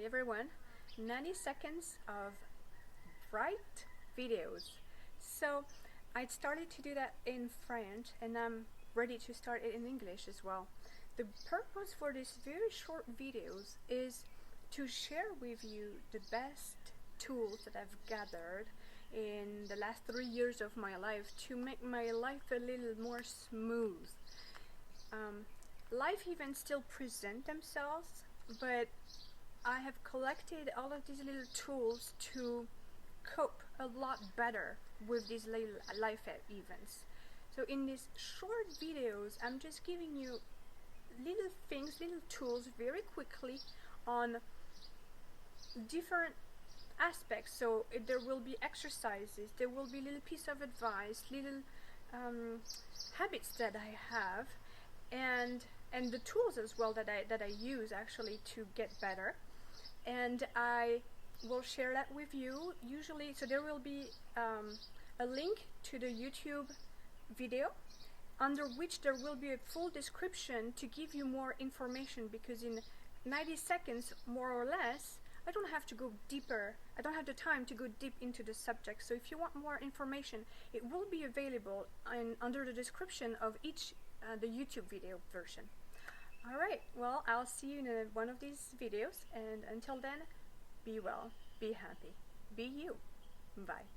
everyone, 90 seconds of bright videos. So I started to do that in French and I'm ready to start it in English as well. The purpose for these very short videos is to share with you the best tools that I've gathered in the last 3 years of my life to make my life a little more smooth. Life events still present themselves, but I have collected all of these little tools to cope a lot better with these little life events. So in these short videos, I'm just giving you little things, little tools very quickly on different aspects. So there will be exercises, there will be little piece of advice, little habits that I have, and the tools as well that I use actually to get better. And I will share that with you usually. So there will be a link to the YouTube video under which there will be a full description to give you more information, because in 90 seconds more or less I don't have to go deeper. I don't have the time to go deep into the subject. So if you want more information, it will be available under the description of each the YouTube video version. Alright, well, I'll see you in one of these videos, and until then, be well, be happy, be you. Bye.